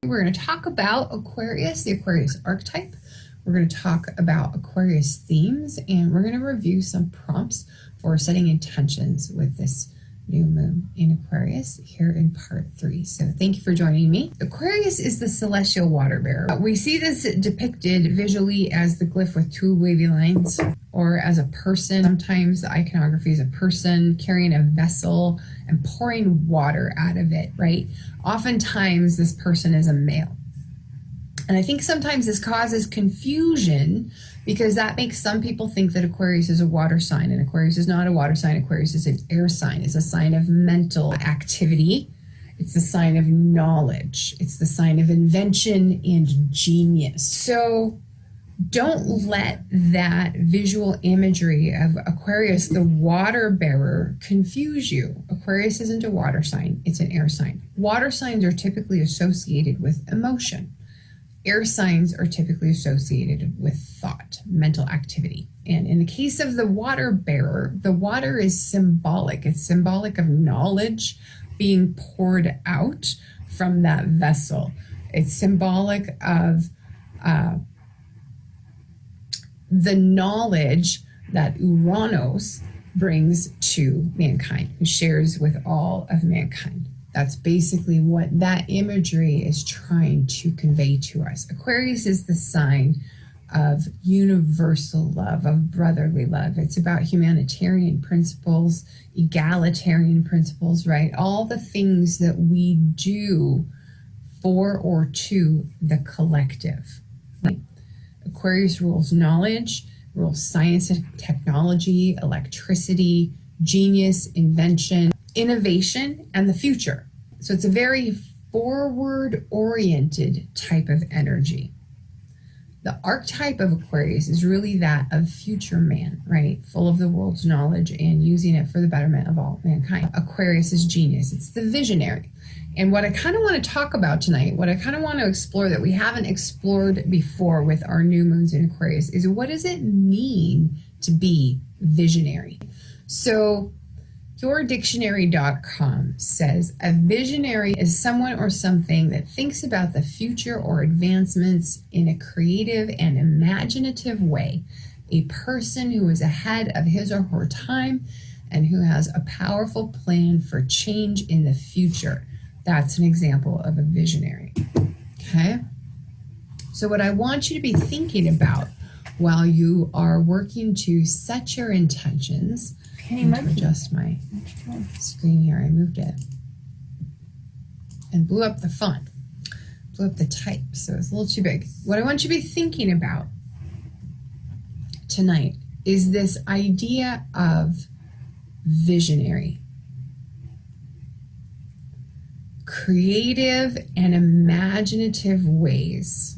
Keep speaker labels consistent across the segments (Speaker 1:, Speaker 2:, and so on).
Speaker 1: We're going to talk about Aquarius, the Aquarius archetype. We're going to talk about Aquarius themes, and we're going to review some prompts for setting intentions with this new moon in Aquarius here in part 3. So thank you for joining me. Aquarius is the celestial water bearer. We see this depicted visually as the glyph with 2 wavy lines, or as a person. Sometimes the iconography is a person carrying a vessel and pouring water out of it, right? Oftentimes this person is a male. And I think sometimes this causes confusion because that makes some people think that Aquarius is a water sign, and Aquarius is not a water sign. Aquarius is an air sign. It's a sign of mental activity. It's the sign of knowledge. It's the sign of invention and genius. So don't let that visual imagery of Aquarius, the water bearer, confuse you. Aquarius isn't a water sign. It's an air sign. Water signs are typically associated with emotion. Air signs are typically associated with thought, mental activity. And in the case of the water bearer, the water is symbolic. It's symbolic of knowledge being poured out from that vessel. It's symbolic of the knowledge that Uranus brings to mankind and shares with all of mankind. That's basically what that imagery is trying to convey to us. Aquarius is the sign of universal love, of brotherly love. It's about humanitarian principles, egalitarian principles, right? All the things that we do for or to the collective. Right? Aquarius rules knowledge, rules science and technology, electricity, genius, invention, innovation, and the future. So it's a very forward-oriented type of energy. The archetype of Aquarius is really that of future man, right? Full of the world's knowledge and using it for the betterment of all mankind. Aquarius is genius. It's the visionary. And what I kind of want to talk about tonight, what I kind of want to explore that we haven't explored before with our new moons in Aquarius, is what does it mean to be visionary? So yourdictionary.com says a visionary is someone or something that thinks about the future or advancements in a creative and imaginative way. A person who is ahead of his or her time and who has a powerful plan for change in the future. That's an example of a visionary. Okay? So what I want you to be thinking about while you are working to set your intentions.
Speaker 2: Can you
Speaker 1: adjust my screen here? I moved it and blew up the font, blew up the type, so it's a little too big. What I want you to be thinking about tonight is this idea of visionary, creative and imaginative ways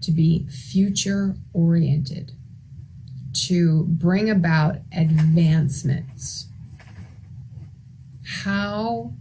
Speaker 1: to be future oriented, to bring about advancements. How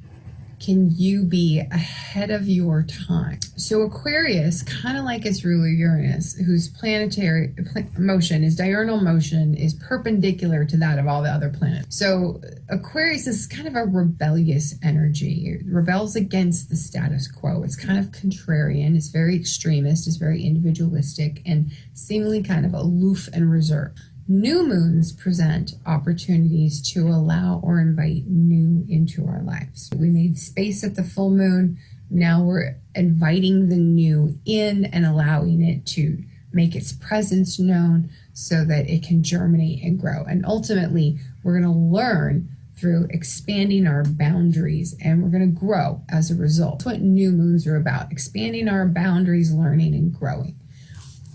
Speaker 1: can you be ahead of your time? So Aquarius, kind of like its ruler Uranus, whose planetary motion, is diurnal motion, is perpendicular to that of all the other planets. So Aquarius is kind of a rebellious energy. It rebels against the status quo. It's kind of contrarian. It's very extremist. It's very individualistic and seemingly kind of aloof and reserved. New moons present opportunities to allow or invite new into our lives. We made space at the full moon. Now we're inviting the new in and allowing it to make its presence known so that it can germinate and grow. And ultimately, we're going to learn through expanding our boundaries, and we're going to grow as a result. That's what new moons are about, expanding our boundaries, learning and growing.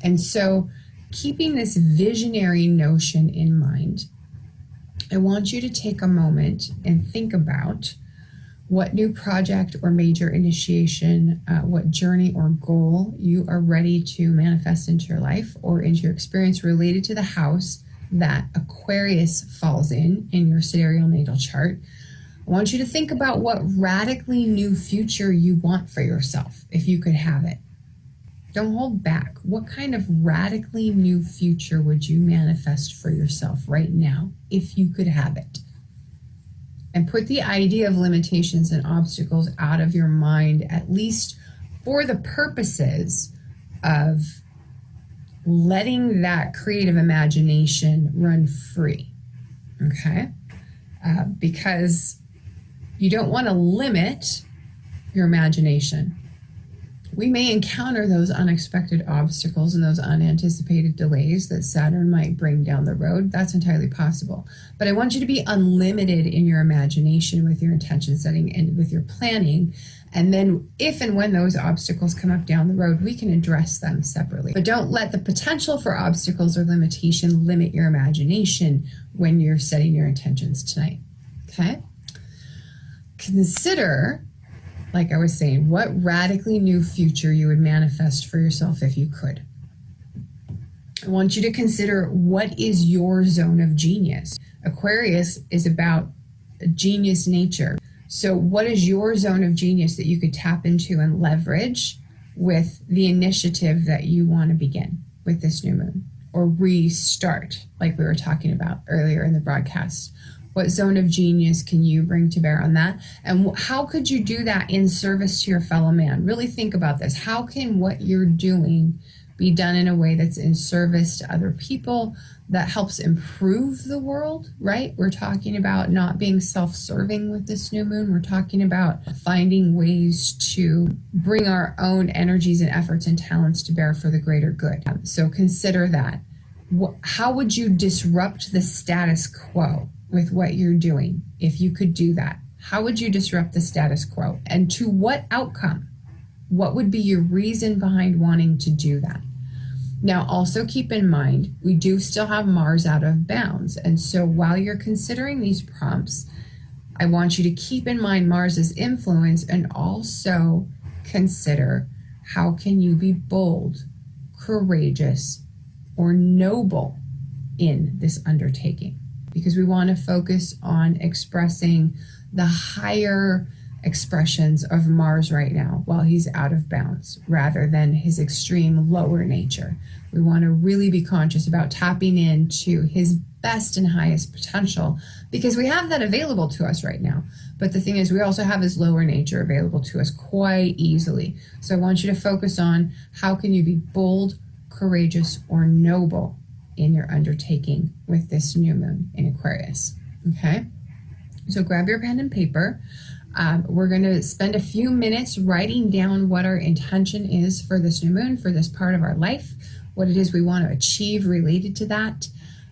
Speaker 1: And so keeping this visionary notion in mind, I want you to take a moment and think about what new project or major initiation, what journey or goal you are ready to manifest into your life or into your experience related to the house that Aquarius falls in your sidereal natal chart. I want you to think about what radically new future you want for yourself, if you could have it. Don't hold back. What kind of radically new future would you manifest for yourself right now if you could have it? And put the idea of limitations and obstacles out of your mind, at least for the purposes of letting that creative imagination run free, okay? Because you don't want to limit your imagination. We may encounter those unexpected obstacles and those unanticipated delays that Saturn might bring down the road. That's entirely possible. But I want you to be unlimited in your imagination with your intention setting and with your planning. And then if and when those obstacles come up down the road, we can address them separately. But don't let the potential for obstacles or limitation limit your imagination when you're setting your intentions tonight, okay? Consider, like I was saying, what radically new future you would manifest for yourself if you could. I want you to consider, what is your zone of genius? Aquarius is about genius nature. So what is your zone of genius that you could tap into and leverage with the initiative that you want to begin with this new moon, or restart, like we were talking about earlier in the broadcast? What zone of genius can you bring to bear on that? And how could you do that in service to your fellow man? Really think about this. How can what you're doing be done in a way that's in service to other people, that helps improve the world, right? We're talking about not being self-serving with this new moon. We're talking about finding ways to bring our own energies and efforts and talents to bear for the greater good. So consider that. How would you disrupt the status quo with what you're doing if you could do that? How would you disrupt the status quo? And to what outcome? What would be your reason behind wanting to do that? Now, also keep in mind, we do still have Mars out of bounds. And so while you're considering these prompts, I want you to keep in mind Mars's influence, and also consider, how can you be bold, courageous, or noble in this undertaking? Because we want to focus on expressing the higher expressions of Mars right now while he's out of bounds, rather than his extreme lower nature. We want to really be conscious about tapping into his best and highest potential, because we have that available to us right now. But the thing is, we also have his lower nature available to us quite easily. So I want you to focus on, how can you be bold, courageous, or noble in your undertaking with this new moon in Aquarius, okay? So grab your pen and paper. We're going to spend a few minutes writing down what our intention is for this new moon, for this part of our life, what it is we want to achieve related to that.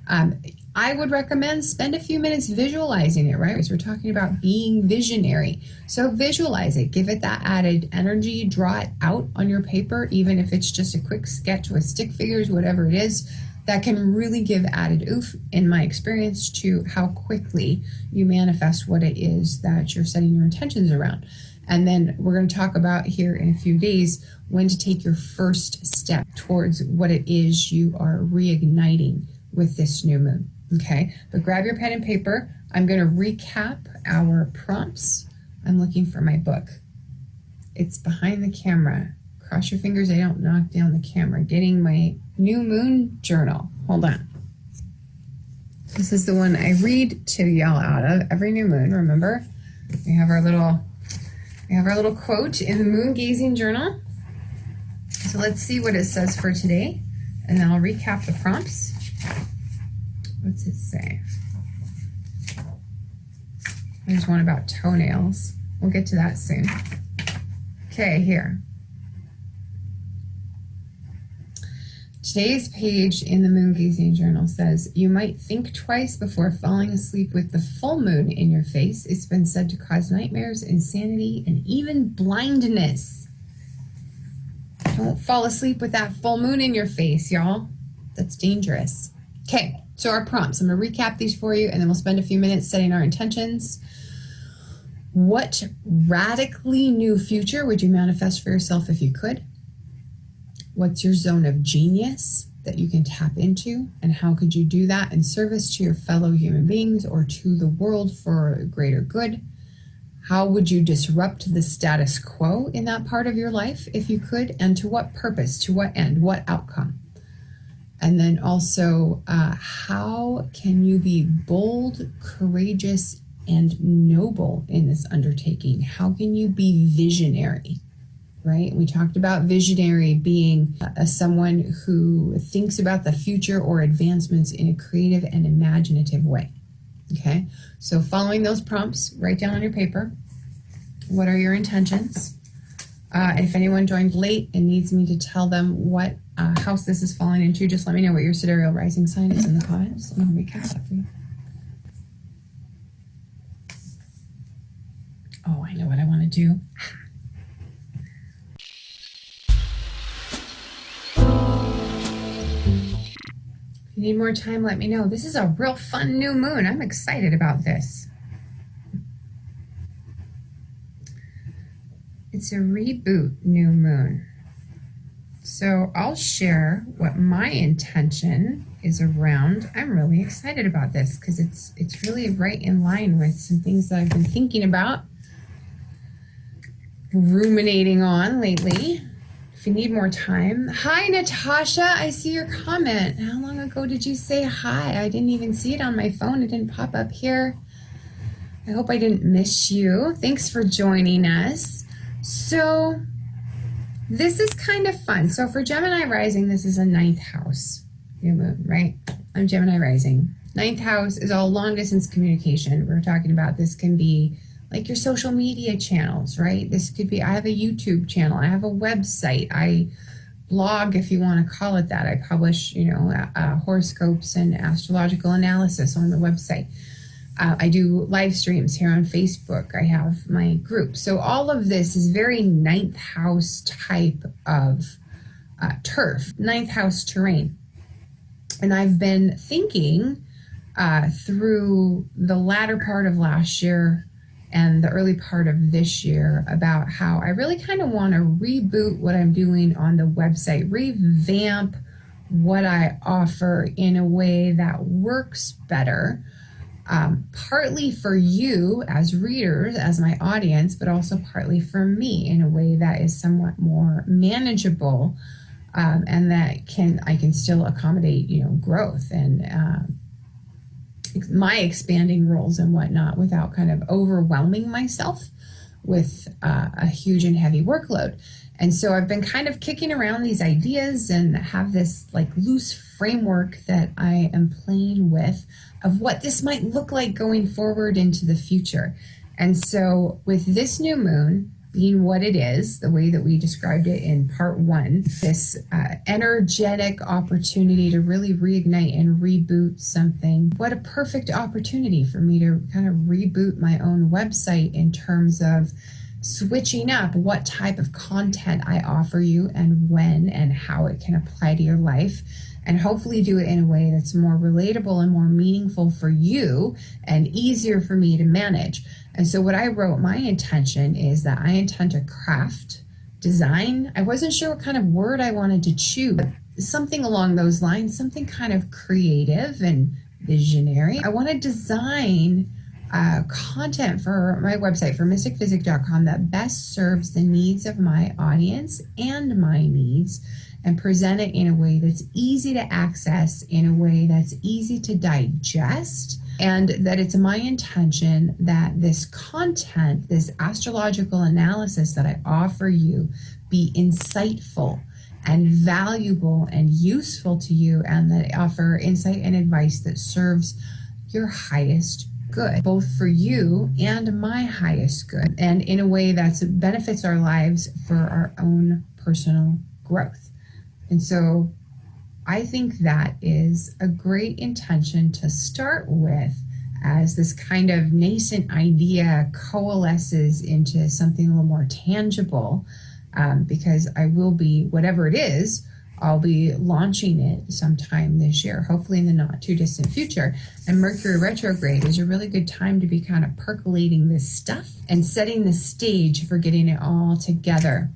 Speaker 1: I would recommend spend a few minutes visualizing it, right? Because we're talking about being visionary. So visualize it, give it that added energy, draw it out on your paper, even if it's just a quick sketch with stick figures, whatever it is. That can really give added oomph, in my experience, to how quickly you manifest what it is that you're setting your intentions around. And then we're going to talk about here in a few days when to take your first step towards what it is you are reigniting with this new moon. Okay, but grab your pen and paper. I'm going to recap our prompts. I'm looking for my book. It's behind the camera. Cross your fingers I don't knock down the camera. Getting my new moon journal. Hold on. This is the one I read to y'all out of every new moon. Remember, we have our little quote in the moon gazing journal. So let's see what it says for today, and then I'll recap the prompts. What's it say? There's one about toenails. We'll get to that soon. Okay, here. Today's page in the Moon Gazing Journal says, you might think twice before falling asleep with the full moon in your face. It's been said to cause nightmares, insanity, and even blindness. Don't fall asleep with that full moon in your face, y'all. That's dangerous. Okay, so our prompts. I'm going to recap these for you, and then we'll spend a few minutes setting our intentions. What radically new future would you manifest for yourself if you could? What's your zone of genius that you can tap into, and how could you do that in service to your fellow human beings or to the world for greater good? How would you disrupt the status quo in that part of your life if you could, and to what purpose, to what end, what outcome? And then also, how can you be bold, courageous, and noble in this undertaking? How can you be visionary? right? We talked about visionary being someone who thinks about the future or advancements in a creative and imaginative way. Okay, so following those prompts, write down on your paper, what are your intentions? If anyone joined late and needs me to tell them what house this is falling into, just let me know what your sidereal rising sign is in the comments, and I'll recap that for you. Oh, I know what I want to do. If you need more time, let me know. This is a real fun new moon. I'm excited about this. It's a reboot new moon. So I'll share what my intention is around. I'm really excited about this because it's really right in line with some things that I've been thinking about, ruminating on lately. If you need more time. Hi, Natasha. I see your comment. How long ago did you say hi? I didn't even see it on my phone. It didn't pop up here. I hope I didn't miss you. Thanks for joining us. So this is kind of fun. So for Gemini rising, this is a 9th house new moon, right? I'm Gemini rising. 9th house is all long distance communication. We're talking about this can be like your social media channels, right? This could be, I have a YouTube channel. I have a website. I blog, if you want to call it that. I publish, horoscopes and astrological analysis on the website. I do live streams here on Facebook. I have my group. So all of this is very 9th house type of turf, 9th house terrain. And I've been thinking through the latter part of last year and the early part of this year about how I really kind of want to reboot what I'm doing on the website, revamp what I offer in a way that works better. Partly for you as readers, as my audience, but also partly for me in a way that is somewhat more manageable, and that I can still accommodate, growth and my expanding roles and whatnot without kind of overwhelming myself with a huge and heavy workload. And so I've been kind of kicking around these ideas and have this like loose framework that I am playing with of what this might look like going forward into the future. And so with this new moon being what it is, the way that we described it in part 1, this energetic opportunity to really reignite and reboot something. What a perfect opportunity for me to kind of reboot my own website in terms of switching up what type of content I offer you and when and how it can apply to your life, and hopefully do it in a way that's more relatable and more meaningful for you and easier for me to manage. And so what I wrote, my intention is that I intend to craft, design. I wasn't sure what kind of word I wanted to choose, but something along those lines, something kind of creative and visionary. I want to design content for my website, for mystickphysick.com, that best serves the needs of my audience and my needs, and present it in a way that's easy to access, in a way that's easy to digest, and that it's my intention that this content, this astrological analysis that I offer you, be insightful and valuable and useful to you, and that I offer insight and advice that serves your highest good, both for you and my highest good, and in a way that benefits our lives for our own personal growth. And so I think that is a great intention to start with as this kind of nascent idea coalesces into something a little more tangible, because I will be, whatever it is, I'll be launching it sometime this year, hopefully in the not too distant future. And Mercury retrograde is a really good time to be kind of percolating this stuff and setting the stage for getting it all together.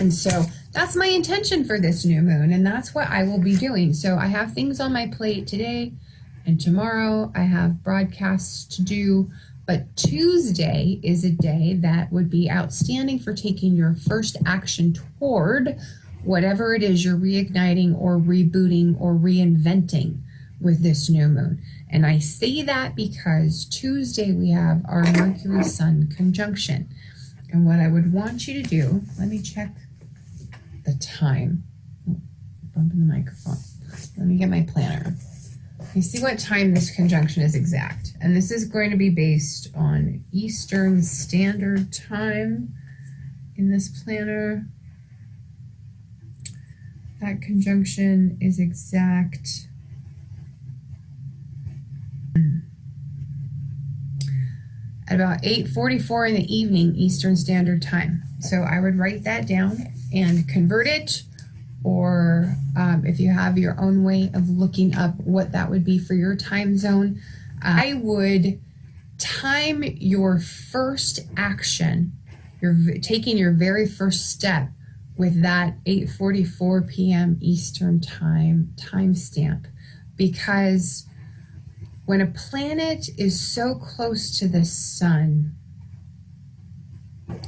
Speaker 1: And so that's my intention for this new moon, and that's what I will be doing. So I have things on my plate today and tomorrow. I have broadcasts to do, but Tuesday is a day that would be outstanding for taking your first action toward whatever it is you're reigniting or rebooting or reinventing with this new moon. And I say that because Tuesday we have our Mercury Sun conjunction. And what I would want you to do, let me check the time. Oh, bumping the microphone. Let me get my planner. You see what time this conjunction is exact. And this is going to be based on Eastern Standard Time in this planner. That conjunction is exact at about 8:44 in the evening Eastern Standard Time. So I would write that down and convert it, or if you have your own way of looking up what that would be for your time zone, I would time your first action, taking your very first step with that 8:44 p.m. Eastern Time timestamp, because when a planet is so close to the sun,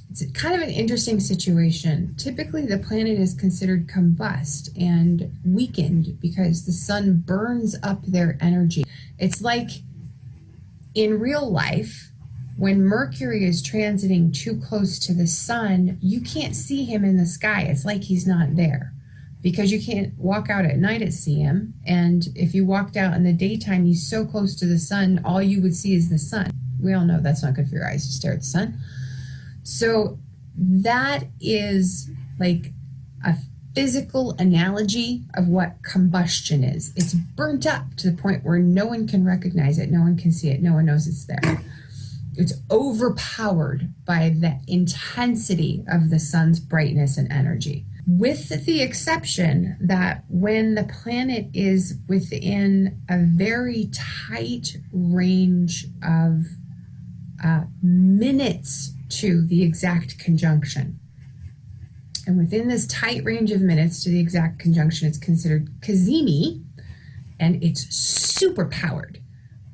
Speaker 1: it's kind of an interesting situation. Typically, the planet is considered combust and weakened because the sun burns up their energy. It's like in real life, when Mercury is transiting too close to the sun, you can't see him in the sky. It's like he's not there, because you can't walk out at night and see him. And if you walked out in the daytime, he's so close to the sun, all you would see is the sun. We all know that's not good for your eyes to stare at the sun. So that is like a physical analogy of what combustion is. It's burnt up to the point where no one can recognize it, no one can see it, no one knows it's there. It's overpowered by the intensity of the sun's brightness and energy. With the exception that when the planet is within a very tight range of minutes to the exact conjunction. And within this tight range of minutes to the exact conjunction, it's considered cazimi, and it's super powered.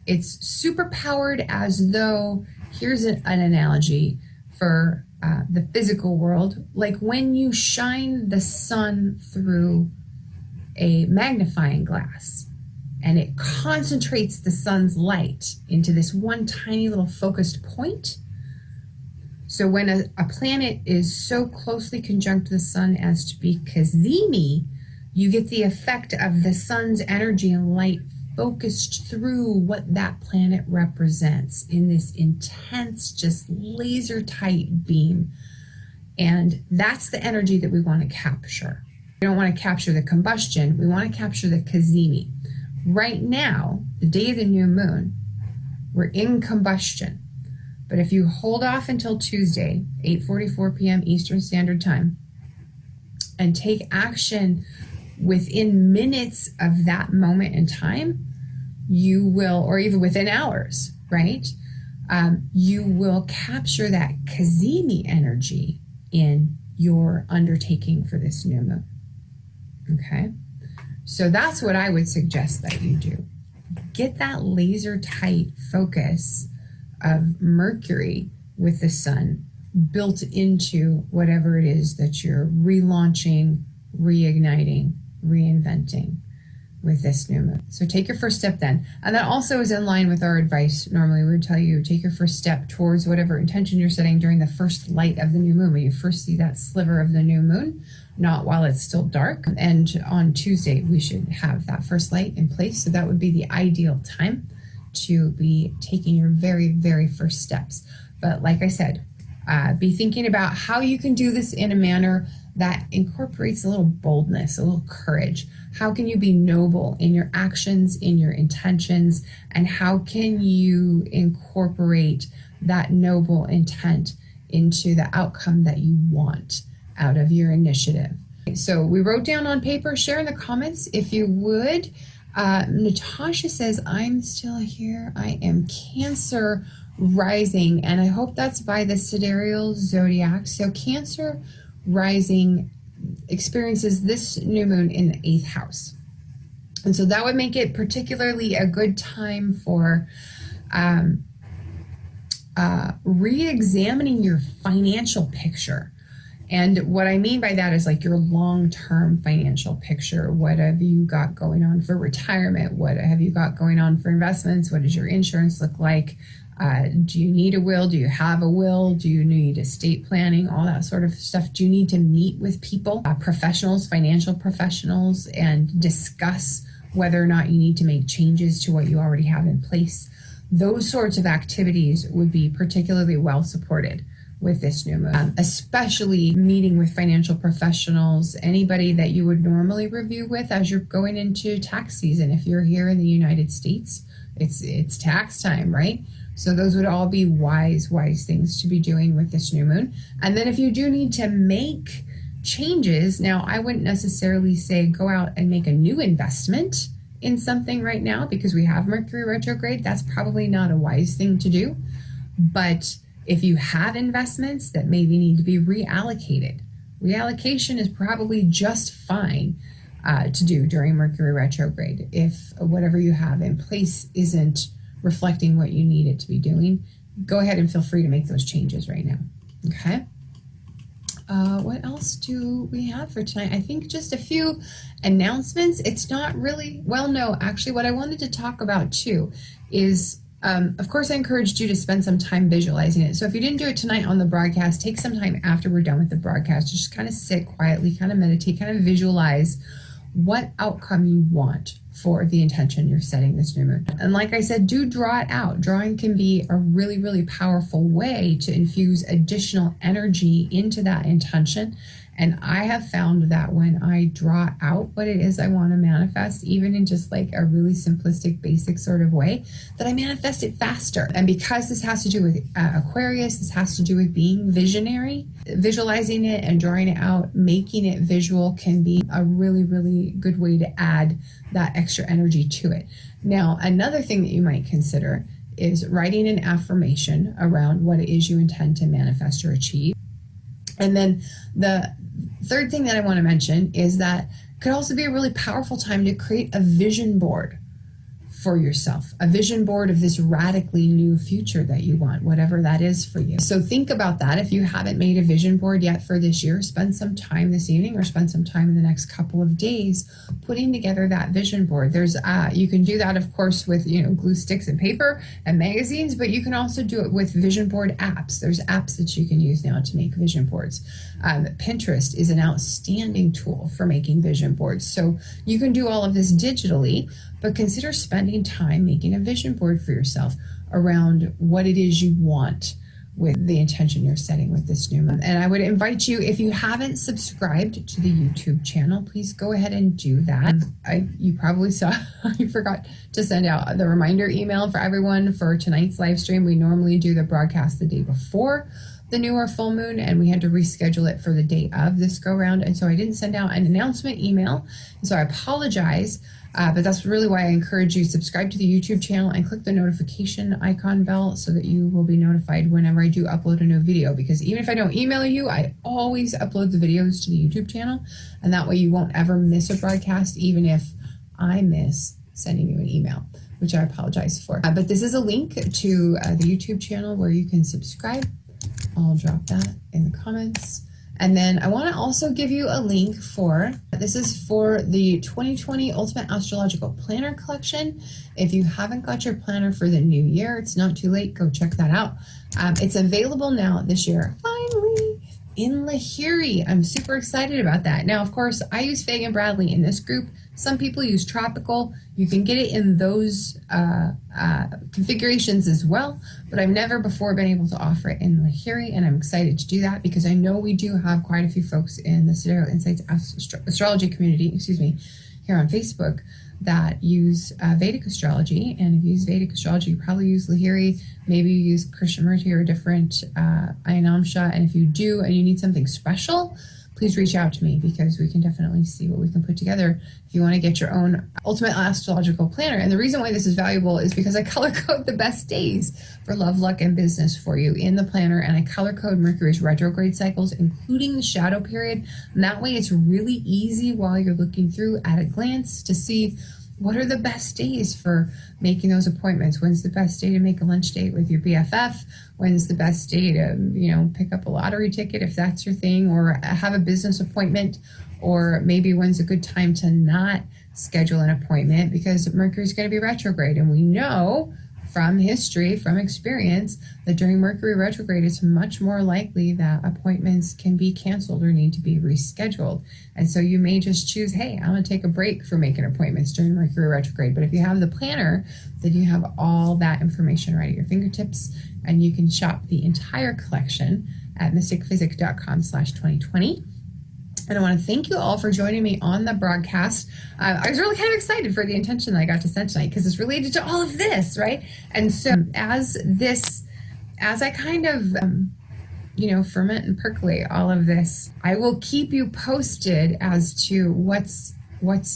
Speaker 1: It's super powered as though, here's an analogy for the physical world, like when you shine the sun through a magnifying glass and it concentrates the sun's light into this one tiny little focused point. So when a planet is so closely conjunct to the sun as to be cazimi, you get the effect of the sun's energy and light focused through what that planet represents in this intense, just laser tight beam. And that's the energy that we want to capture. We don't want to capture the combustion, we want to capture the cazimi. Right now, the day of the new moon, we're in combustion. But if you hold off until Tuesday, 8:44 p.m. Eastern Standard Time, and take action within minutes of that moment in time, you will, or even within hours, right? You will capture that cazimi energy in your undertaking for this new moon. Okay? So that's what I would suggest that you do. Get that laser tight focus of Mercury with the sun built into whatever it is that you're relaunching, reigniting, reinventing with this new moon. So take your first step then. And that also is in line with our advice. Normally we would tell you, take your first step towards whatever intention you're setting during the first light of the new moon, when you first see that sliver of the new moon, not while it's still dark. And on Tuesday, we should have that first light in place. So that would be the ideal time to be taking your very, very first steps. But like I said, be thinking about how you can do this in a manner that incorporates a little boldness, a little courage. How can you be noble in your actions, in your intentions, and how can you incorporate that noble intent into the outcome that you want out of your initiative? So we wrote down on paper, share in the comments if you would. Natasha says, I'm still here. I am Cancer rising, and I hope that's by the sidereal zodiac. So Cancer rising experiences this new moon in the 8th house. And so that would make it particularly a good time for re-examining your financial picture. And what I mean by that is like your long-term financial picture. What have you got going on for retirement? What have you got going on for investments? What does your insurance look like? Do you need a will? Do you have a will? Do you need estate planning? All that sort of stuff. Do you need to meet with people, professionals, financial professionals, and discuss whether or not you need to make changes to what you already have in place? Those sorts of activities would be particularly well supported with this new moon, especially meeting with financial professionals, anybody that you would normally review with as you're going into tax season. If you're here in the United States, it's tax time, right? So those would all be wise things to be doing with this new moon. And then if you do need to make changes, now I wouldn't necessarily say go out and make a new investment in something right now because we have Mercury retrograde. That's probably not a wise thing to do. But if you have investments that maybe need to be reallocated, reallocation is probably just fine to do during Mercury retrograde. If whatever you have in place isn't reflecting what you need it to be doing, go ahead and feel free to make those changes right now. Okay. What else do we have for tonight? I think just a few announcements. It's not really, well, no, actually what I wanted to talk about too is, of course, I encouraged you to spend some time visualizing it. So if you didn't do it tonight on the broadcast, take some time after we're done with the broadcast. Just kind of sit quietly, kind of meditate, kind of visualize what outcome you want for the intention you're setting this new moon. And like I said, do draw it out. Drawing can be a really, really powerful way to infuse additional energy into that intention. And I have found that when I draw out what it is I want to manifest, even in just like a really simplistic, basic sort of way, that I manifest it faster. And because this has to do with Aquarius, this has to do with being visionary, visualizing it and drawing it out, making it visual can be a really, really good way to add that extra energy to it. Now, another thing that you might consider is writing an affirmation around what it is you intend to manifest or achieve. And then the third thing that I want to mention is that it could also be a really powerful time to create a vision board for yourself, a vision board of this radically new future that you want, whatever that is for you. So think about that. If you haven't made a vision board yet for this year, spend some time this evening or spend some time in the next couple of days putting together that vision board. There's you can do that, of course, with glue sticks and paper and magazines, but you can also do it with vision board apps. There's apps that you can use now to make vision boards. Pinterest is an outstanding tool for making vision boards. So you can do all of this digitally, but consider spending time making a vision board for yourself around what it is you want with the intention you're setting with this new month. And I would invite you, if you haven't subscribed to the YouTube channel, please go ahead and do that. You probably saw, I forgot to send out the reminder email for everyone for tonight's live stream. We normally do the broadcast the day before the new or full moon, and we had to reschedule it for the day of this go round. And so I didn't send out an announcement email. So I apologize. But that's really why I encourage you subscribe to the YouTube channel and click the notification icon bell so that you will be notified whenever I do upload a new video. Because even if I don't email you, I always upload the videos to the YouTube channel. And that way you won't ever miss a broadcast, even if I miss sending you an email, which I apologize for. But this is a link to the YouTube channel where you can subscribe. I'll drop that in the comments. And then I want to also give you a link for, this is for the 2020 Ultimate Astrological Planner Collection. If you haven't got your planner for the new year, it's not too late. Go check that out. It's available now this year, finally, in Lahiri. I'm super excited about that. Now, of course, I use Fagan Bradley in this group. Some people use Tropical. You can get it in those configurations as well, but I've never before been able to offer it in Lahiri, and I'm excited to do that because I know we do have quite a few folks in the Sidereal Insights astrology community, here on Facebook that use Vedic astrology. And if you use Vedic astrology, you probably use Lahiri, maybe you use Krishnamurti or a different Ayanamsha. And if you do and you need something special, please reach out to me because we can definitely see what we can put together if you want to get your own Ultimate Astrological Planner. And the reason why this is valuable is because I color code the best days for love, luck, and business for you in the planner. And I color code Mercury's retrograde cycles, including the shadow period. And that way it's really easy while you're looking through at a glance to see what are the best days for making those appointments. When's the best day to make a lunch date with your BFF? When's the best day to, pick up a lottery ticket if that's your thing, or have a business appointment, or maybe when's a good time to not schedule an appointment because Mercury's going to be retrograde. And we know from history, from experience, that during Mercury retrograde, it's much more likely that appointments can be canceled or need to be rescheduled. And so you may just choose, hey, I'm going to take a break from making appointments during Mercury retrograde. But if you have the planner, then you have all that information right at your fingertips, and you can shop the entire collection at mystickphysick.com/2020. And I want to thank you all for joining me on the broadcast. I was really kind of excited for the intention that I got to set tonight because it's related to all of this, right? And so as I kind of, ferment and percolate all of this, I will keep you posted as to what's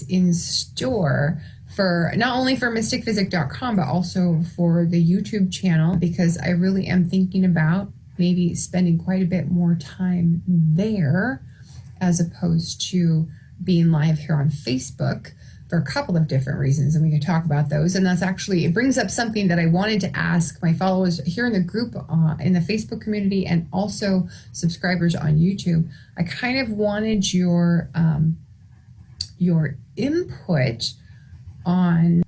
Speaker 1: in store for not only for mystickphysick.com, but also for the YouTube channel, because I really am thinking about maybe spending quite a bit more time there as opposed to being live here on Facebook for a couple of different reasons, and we can talk about those. And that's actually, it brings up something that I wanted to ask my followers here in the group, in the Facebook community, and also subscribers on YouTube. I kind of wanted your input on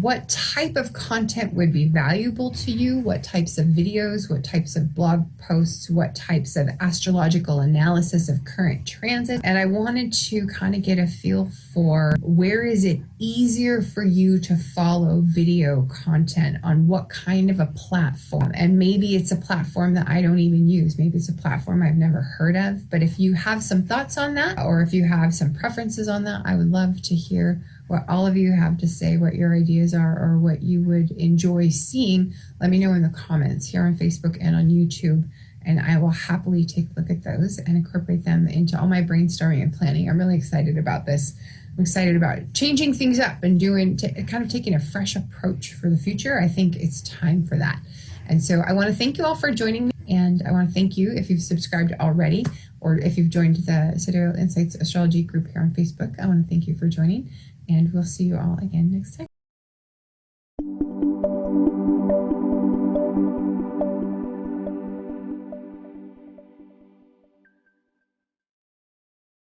Speaker 1: what type of content would be valuable to you, what types of videos, what types of blog posts, what types of astrological analysis of current transit. And I wanted to kind of get a feel for where is it easier for you to follow video content, on what kind of a platform. And maybe it's a platform that I don't even use. Maybe it's a platform I've never heard of. But if you have some thoughts on that, or if you have some preferences on that, I would love to hear what all of you have to say, what your ideas are, or what you would enjoy seeing. Let me know in the comments here on Facebook and on YouTube, and I will happily take a look at those and incorporate them into all my brainstorming and planning. I'm really excited about this. I'm excited about changing things up and kind of taking a fresh approach for the future. I think it's time for that. And so I want to thank you all for joining me, and I want to thank you if you've subscribed already, or if you've joined the Sidereal Insights Astrology group here on Facebook. I want to thank you for joining, and we'll see you all again next time.